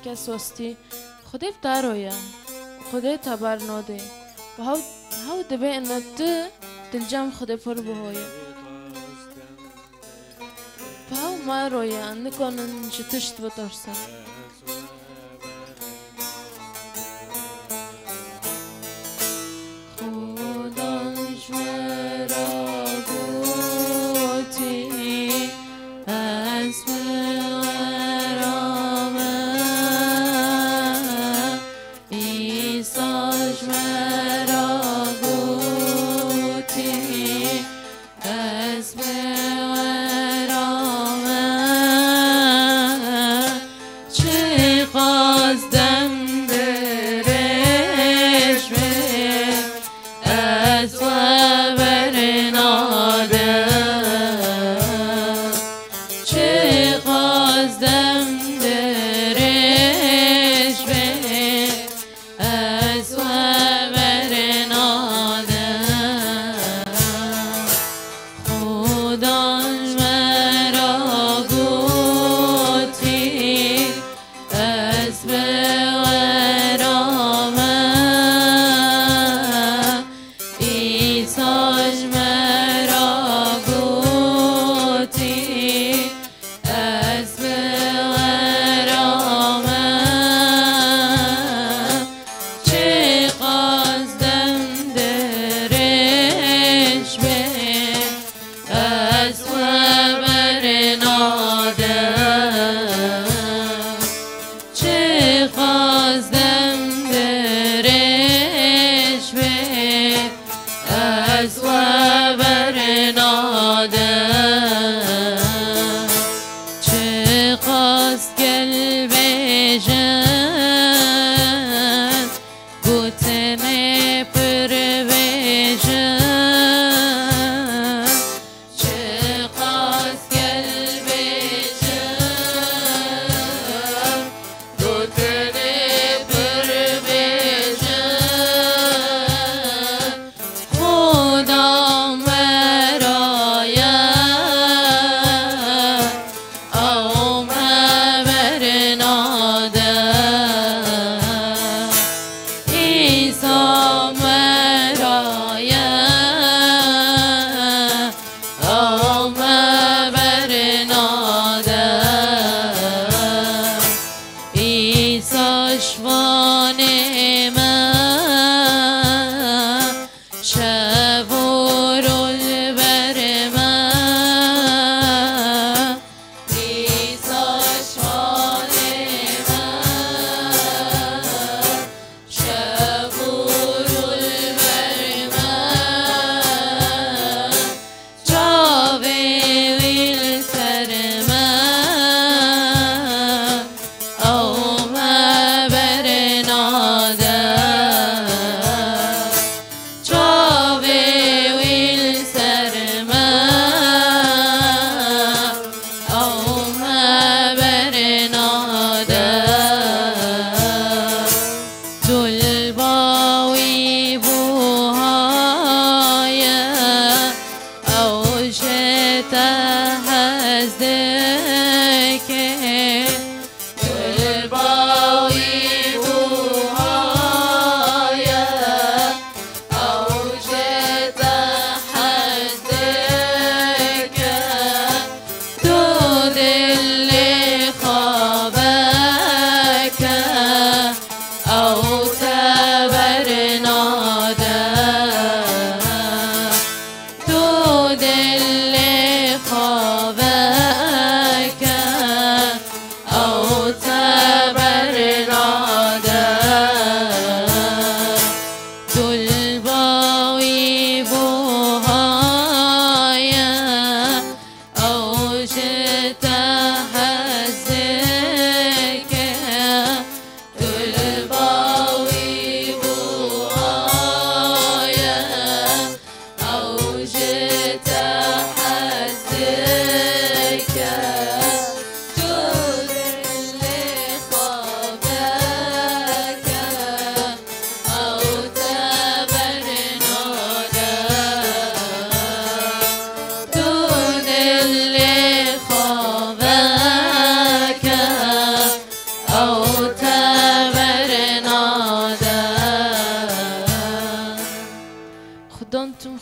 که سوستی خودی دارویا خودی تبر نوده و هاو دبی انت دل جام خودی پر بهویا و هاو ما رویا نکنن شتشت بترسن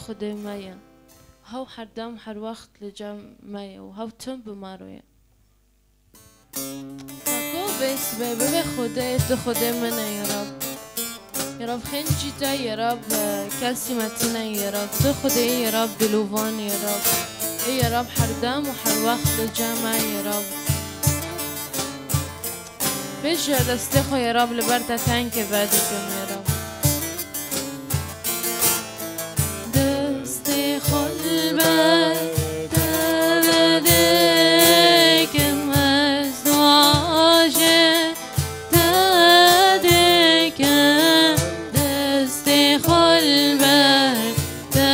خدای مایا هاو هر دم هر وقت لجام مایا و هاو تم بمارویا فاکو بس به خدای تو خدای منه یا رب يا رب خنجي تا يا رب كالسي ماتنا يا رب تو خدای يا رب دلوفان يا رب يا رب حردام وحر وقت الجامع يا رب بيش دستخو يا رب لبرتا تانك بعدكم يا رب دستخو البرتا بعدكم ازدواجه تادكم دستخو البرتا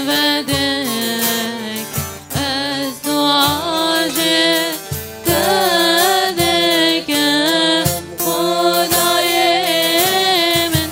بعدك ازدواجه تادكم خدای من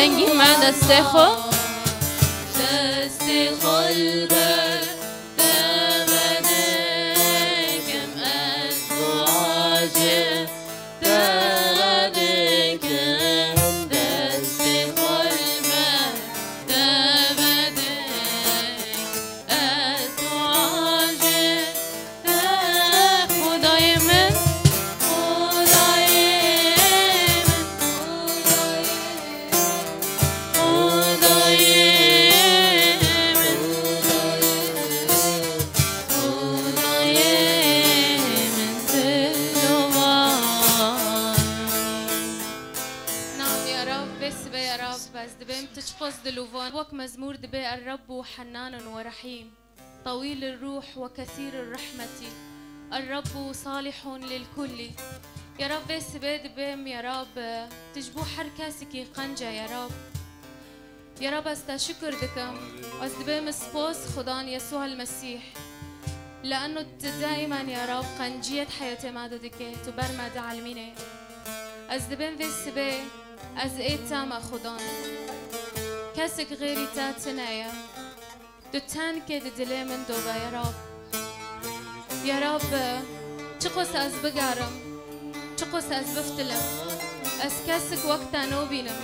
بنگی من دسته خو دستی قلبك دمدكم أزواجه دمدكم دستی قلبك دمدك أزواجه خدای من تشخص دلوفان وك مزمور دبي الرب حنان ورحيم طويل الروح وكثير الرحمة الرب صالح للكل يا رب سباد بهم يا رب تجبو حركاسكي قنجة يا رب يا رب استشكر دكم واستبهم سبوس خدان يسوع المسيح لأنه دائما يا رب قنجية حياتي ما دكي تبرمد علميني أزدبهم في السبي از ایتام خدان کسک غیری تاتنایا دو تن که دلی من دوبا یا رب یا رب چقوس از بگارم چقوس از بفتلم از کسک وقتا نو بینم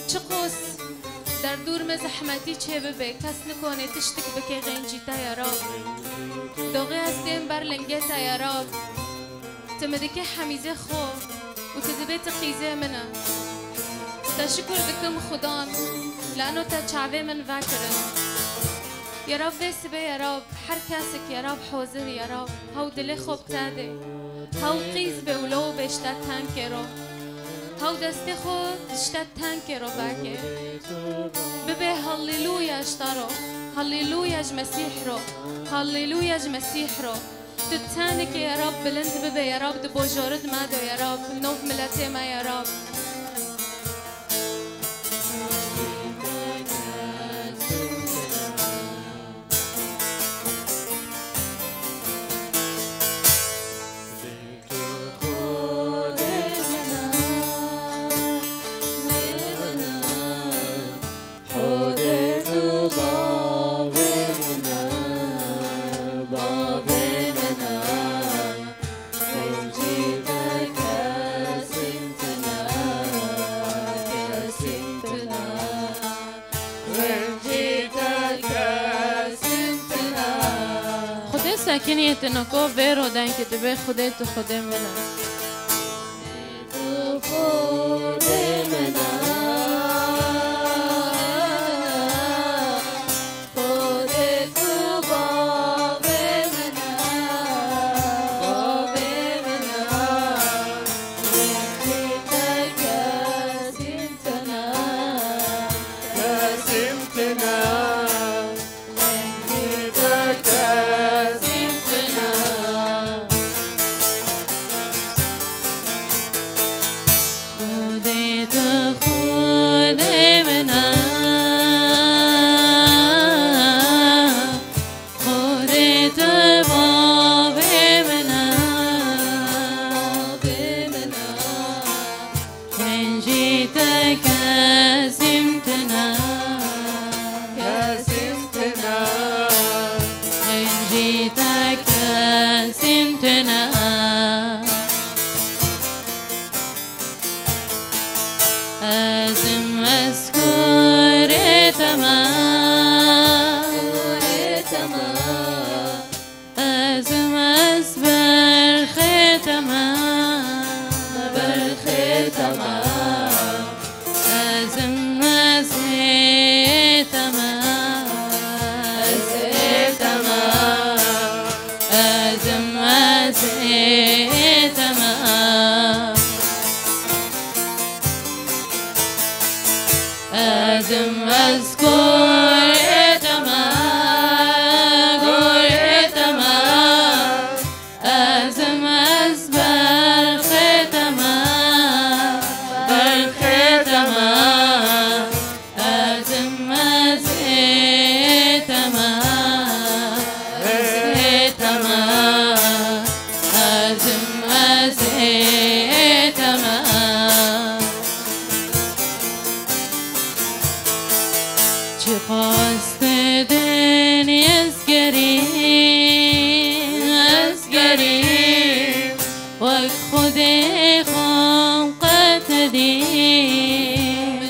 چقوس در دور مزحمتی چه ببه کس نکنه تشتک بکی غنجیتا یا رب دوغی هستیم بر لنگیتا یا رب تمدکی حمیزه خوب وتدبيت قيزة منا تشكر بكم خدان لأنه تشعبي من فاكرن يا رب سبي يا رب حركاسك يا رب حوزر يا رب هاو دلي خوب تادي هاو قيز بولو بشتات تانكيرو هاو دستي خو تشتات تانكيرو باكي ببي هاليلويا اشتارو هاليلويا جمسيح رو هاليلويا جمسيح رو تتانك يا رب بلند ببي يا رب دبو جورد مادو يا رب نوف ملاتي ما يا رب ساكنية نكو بيرو دان كتبه خديت خدي منا أزم أذكر خام قد ندید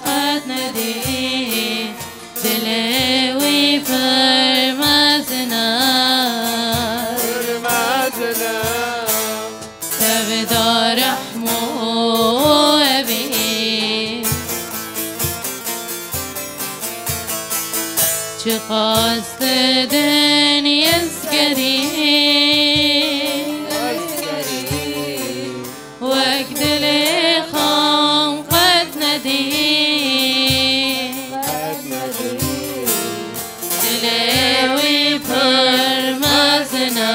قد ندید دلوی فرمازنا تبدا رحمو أبي چه قصد دنیا اسکری وقت دل خام قد ندید دلوی فرمازنا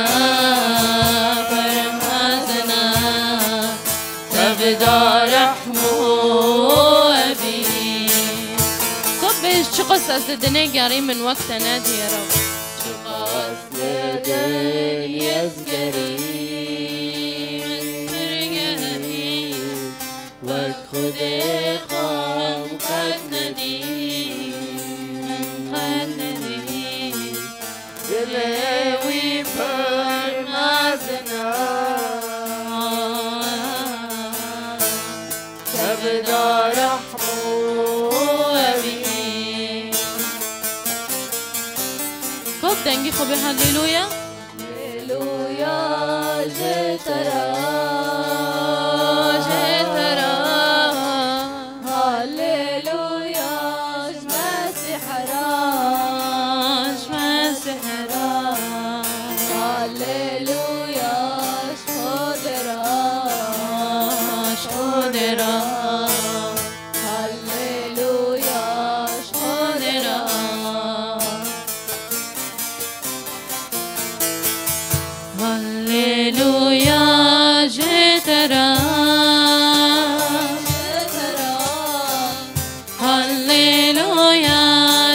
تبدا رحمو أبي صبش چه قصة دنيا قاري من وقت نادي يا رب چه قصد دنیا اسکری وقت خود خام قد ندید دلوی فرمازنا تبدا رحمو أبي خب دنگی خوبه هلیلویا هللويا جترا هللويا مسيح راج هللويا شودرا هللويا شودرا هللويا جترا هللويا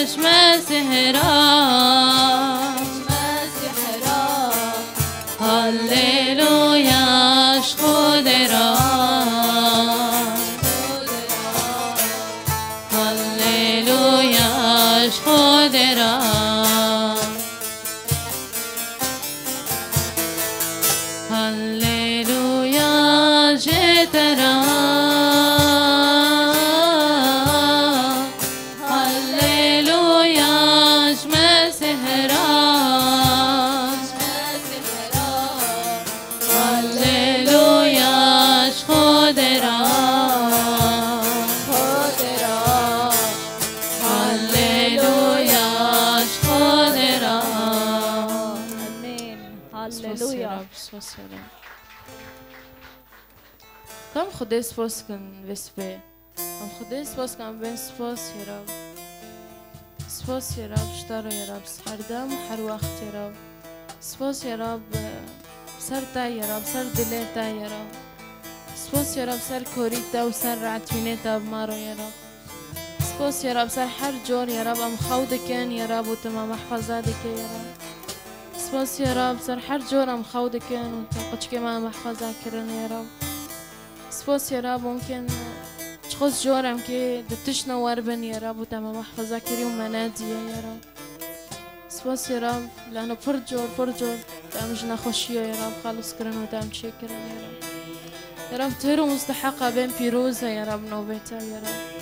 مسيح هللويا شودرا هللويا شودرا هللويا جترا هللويا مسيح هللويا شودرا هللويا شودرا امين سپاس یا هللويا رب سپاس یا رب کم خدا سپاس کن وسپه ام خدا سپاس کن بین سپاس یا رب سپاس یا رب شتر یا رب هر دم و هر وقت یا رب سپاس یا رب سر تا یا رب سر دل تا یا رب سپاس یا رب سر کوری تا و سر رعتوینه تا بمارو یا رب سپاس یا رب سر هر جور یا رب ام خود کن یا رب و تمام محفظه دکه یا رب سپاس یا رب سر هر جورم خود کن و تا که ما محفظه کردن یا رب سپاس یا رب ممکن چخوز جورم که دتش نوار بن یا رب و تا محفظه کردی و منادیه یا رب سپاس یا رب لانه پر جور تام جنا خوشیه یا رب خالص کردن و تام چی کردن یا رب یا رب تهرو مستحقه بین پیروزه یا رب نوبته یا رب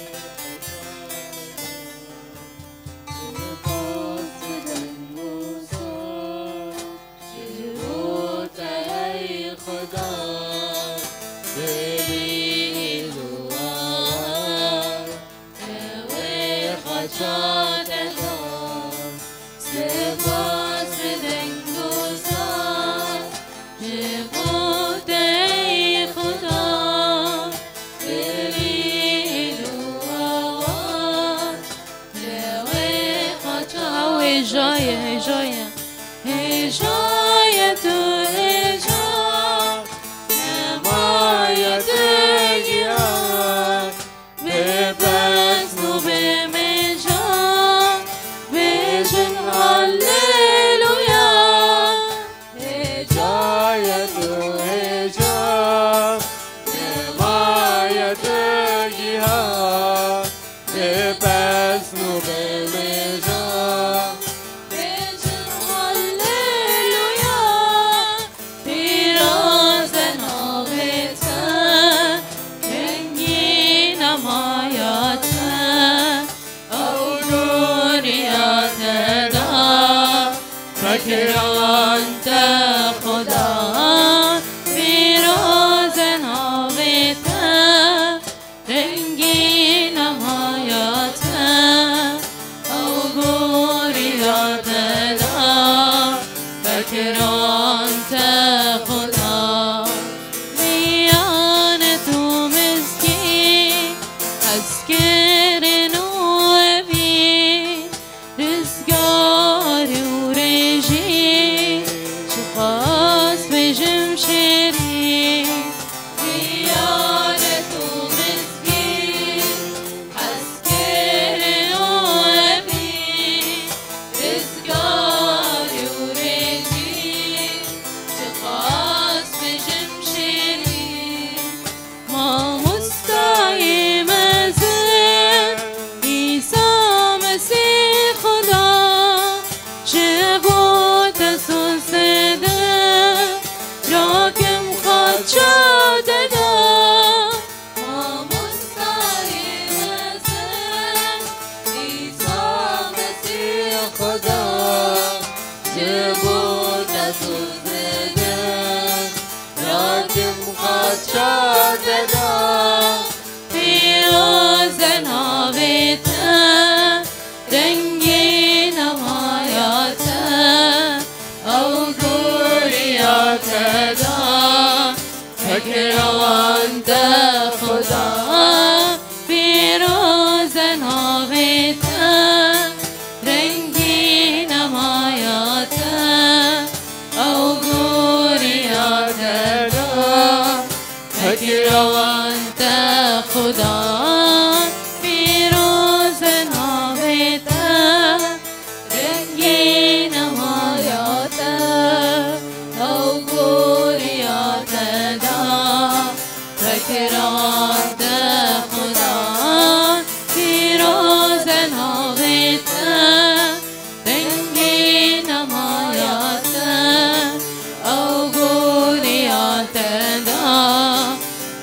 ببزن و بمجان فکر انت خدا پیروز ناویت رنگین نمایت او گوریات دا فکر انت خدا میان تو مسکین از کرن و بین رزگاری و رژی چقاس بجم شری میان تو مسکین از کرن و بین رزگاری و رژی چقاس بجم شری ما مستعیم ازن عیسی مسیح خدا چه بود سوزده راکم خود شده ما مستعیم ازن عیسی مسیح خدا چه بود سوزده راکم خود شده پیروز ناویت رنگین نمایت او گوریات دا فکر انت خدا پیروز ناویت رنگین نمایت او گوریات دا فکر انت خدا پیروز ناویت رنگین نمایت او گوریات دا فکر انت خدا پیروز ناویت رنگین نمایت او گوریات دا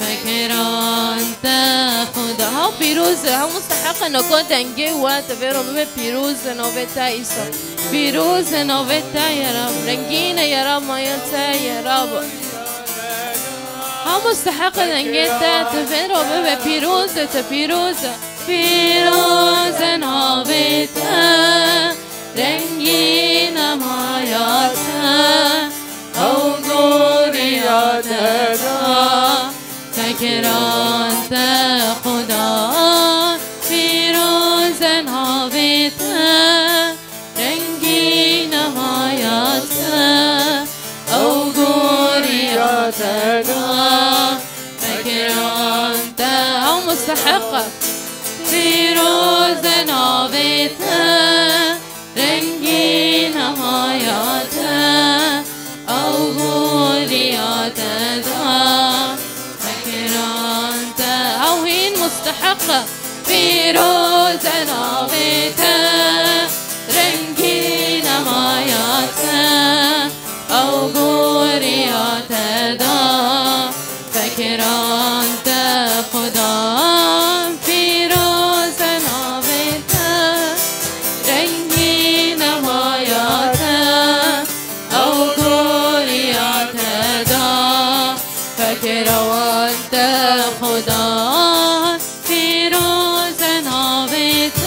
فکر انت خدا ها پیروزه ها مستحق نکن دنگه و تفیرو ببه پیروز نوبتا ایسا پیروز نوبتا یا رب رنگین یا رب مایتا یا رب ها مستحق دنگه تا تفیرو ببه پیروزه تا پیروزه پیروز نوبتا رنگین مایتا او گوریات دا فکر انت خدا پیروز ناویت رنگین نمایت او گوریات دا فکر انت او مستحق پیروز ناویت رنگین نمایت او گوریات دا او هين مستحقة پیروز ناویت رنگین نمایت او گوریات دا فکر انت خدا پیروز ناویت رنگین نمایت او گوریات دا فکر انت خدا پیروز ناویت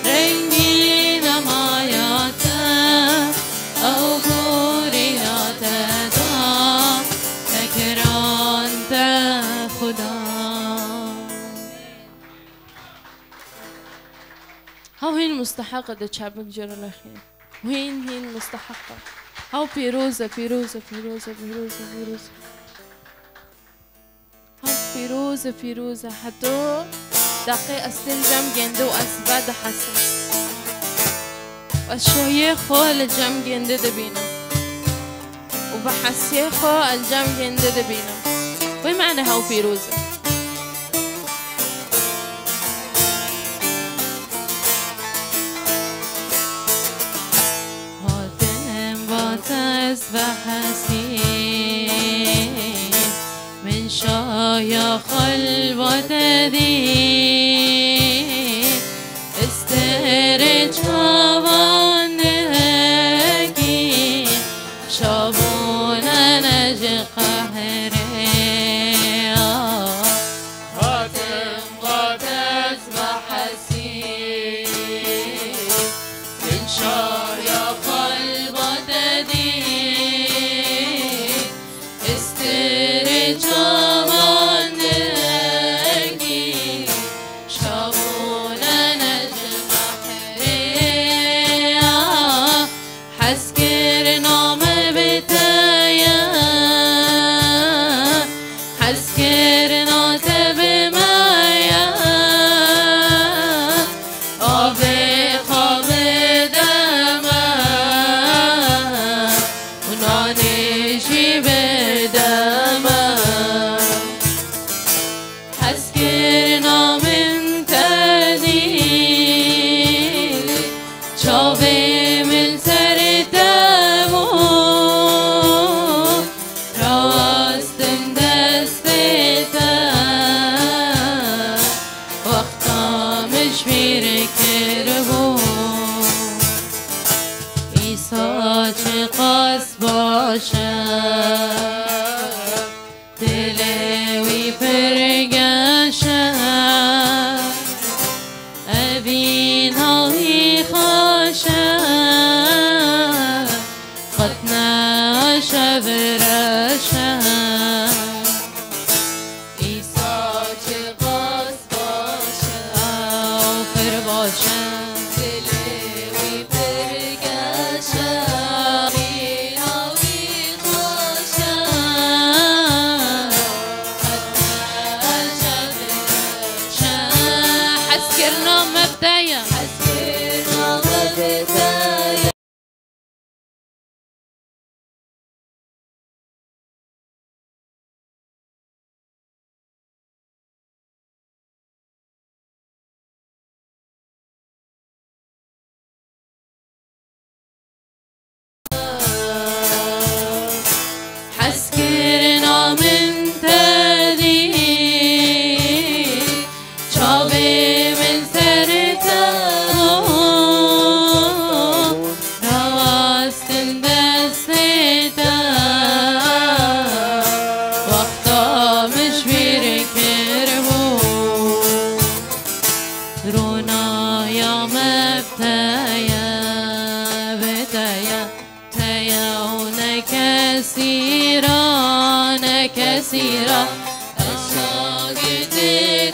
رنگین نمایت او گوریات دا فکر انت خدا هاو هين مستحقة ده شعبك جرى الأخير وهين مستحقة هاو پیروزه پیروزه پیروزه پیروزه پیروزه پیروزه پیروزه حتو دقی استن جم گنده و اسبد حسن و از شویه خو الجم گنده دبینم و بحسیه خو الجم گنده دبینم وی معنی هاو پیروزه هاتم باتز بحسین من شايا خلوة دين استرج هوانك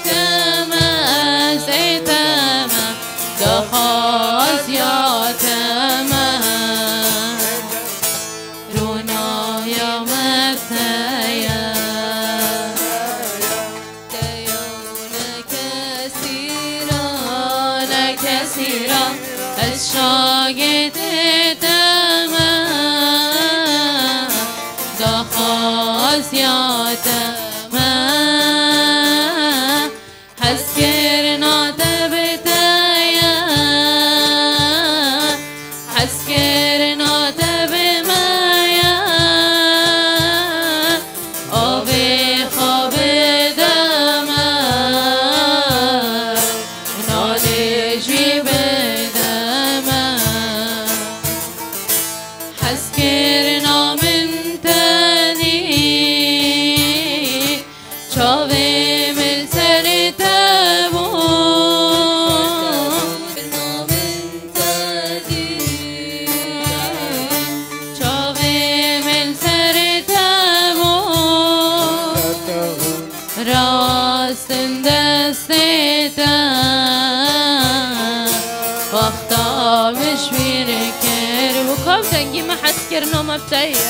تما سيتما دخاز يا تما رونا يا متايا ديونا كثيرا الشاقت تما دخاز يا تما حسكرنا تبتايا حسكرنا تبمايا أبي خواب دما نالجي بدما حسكرنا من تاني شوي من سرتبو راستن دستتا وقتا مش بيركر وكم تنجي ما حسكرنا ما بتايرا